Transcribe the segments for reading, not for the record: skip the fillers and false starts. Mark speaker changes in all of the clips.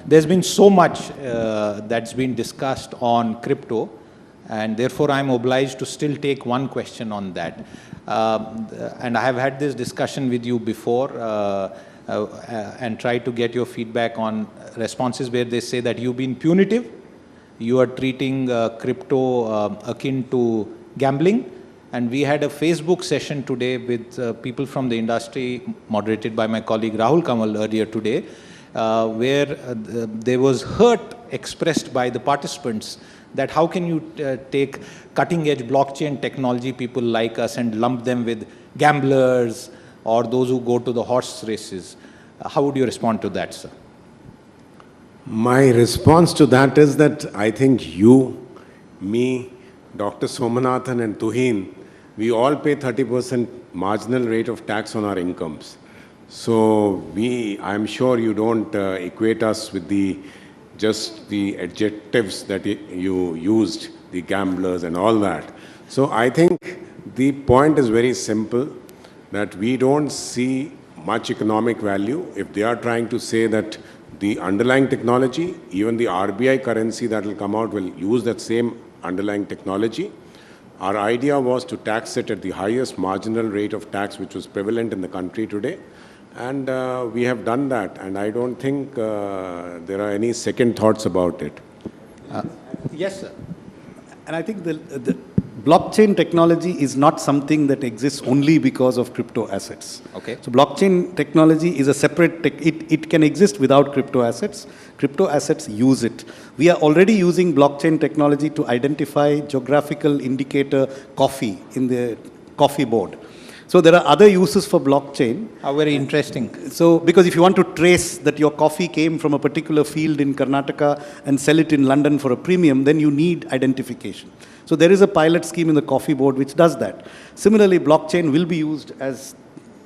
Speaker 1: there's been so much that's been discussed on crypto, and therefore I'm obliged to still take one question on that. And I have had this discussion with you before and tried to get your feedback on responses where they say that you've been punitive, you are treating crypto akin to gambling. And we had a Facebook session today with people from the industry, moderated by my colleague Rahul Kamal earlier today, where there was hurt expressed by the participants that how can you take cutting-edge blockchain technology people like us and lump them with gamblers or those who go to the horse races. How would you respond to that, sir?
Speaker 2: My response to that is that I think you, me, Dr. Somanathan and Tuhin, we all pay 30% marginal rate of tax on our incomes. So I'm sure you don't equate us with just the adjectives that you used, the gamblers and all that. So I think the point is very simple, that we don't see much economic value. If they are trying to say that the underlying technology, even the RBI currency that will come out will use that same underlying technology. Our idea was to tax it at the highest marginal rate of tax which was prevalent in the country today. And we have done that, and I don't think there are any second thoughts about it.
Speaker 1: Yes, sir.
Speaker 3: And I think the blockchain technology is not something that exists only because of crypto assets.
Speaker 1: Okay.
Speaker 3: So blockchain technology is a separate, it can exist without crypto assets. Crypto assets use it. We are already using blockchain technology to identify geographical indicator coffee in the coffee board. So there are other uses for blockchain.
Speaker 1: How very interesting.
Speaker 3: So because if you want to trace that your coffee came from a particular field in Karnataka and sell it in London for a premium, then you need identification. So there is a pilot scheme in the coffee board which does that. Similarly, blockchain will be used, as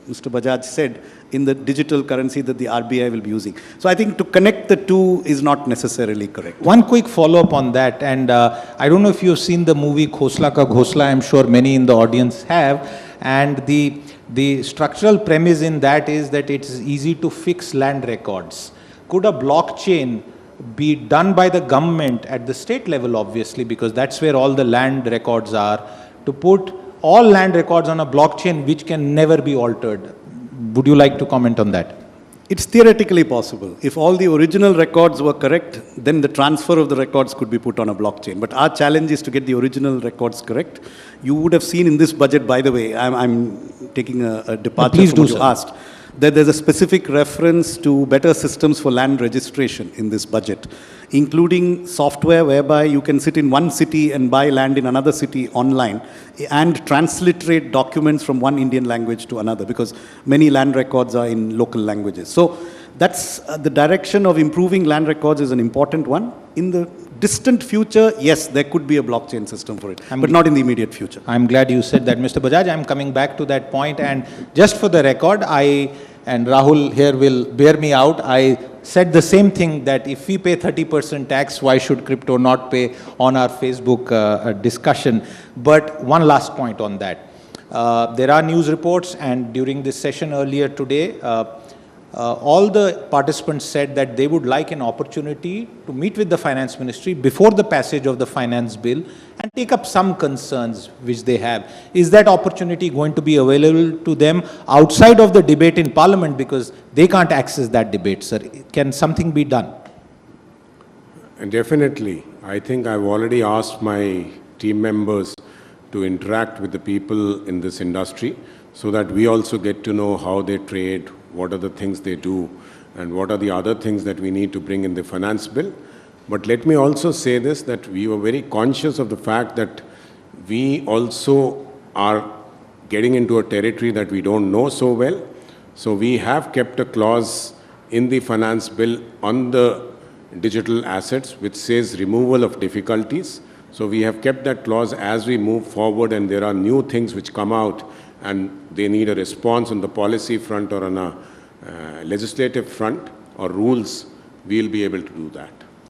Speaker 3: Mr. Bajaj said, in the digital currency that the RBI will be using. So I think to connect the two is not necessarily correct.
Speaker 1: One quick follow-up on that, and I don't know if you've seen the movie Khosla Ka Ghosla. I'm sure many in the audience have. And the structural premise in that is that it's easy to fix land records. Could a blockchain be done by the government at the state level, obviously, because that's where all the land records are, to put all land records on a blockchain which can never be altered? Would you like to comment on that?
Speaker 3: It's theoretically possible. If all the original records were correct, then the transfer of the records could be put on a blockchain. But our challenge is to get the original records correct. You would have seen in this budget, by the way, I'm taking a departure from what you asked, that there's a specific reference to better systems for land registration in this budget, including software whereby you can sit in one city and buy land in another city online and transliterate documents from one Indian language to another, because many land records are in local languages. So that's the direction of improving land records is an important one. In the distant future, yes, there could be a blockchain system for it, but not in the immediate future.
Speaker 1: I'm glad you said that, Mr. Bajaj. I'm coming back to that point, and just for the record, and Rahul here will bear me out, I said the same thing, that if we pay 30% tax, why should crypto not pay, on our Facebook discussion. But one last point on that. There are news reports, and during this session earlier today, all the participants said that they would like an opportunity to meet with the finance ministry before the passage of the finance bill and take up some concerns which they have. Is that opportunity going to be available to them outside of the debate in Parliament, because they can't access that debate, sir? Can something be done?
Speaker 2: And definitely. I think I've already asked my team members to interact with the people in this industry so that we also get to know how they trade, what are the things they do, and what are the other things that we need to bring in the finance bill. But let me also say this, that we were very conscious of the fact that we also are getting into a territory that we don't know so well. So we have kept a clause in the finance bill on the digital assets which says removal of difficulties. So we have kept that clause as we move forward, and there are new things which come out and they need a response on the policy front or on a legislative front or rules, we'll be able to do that.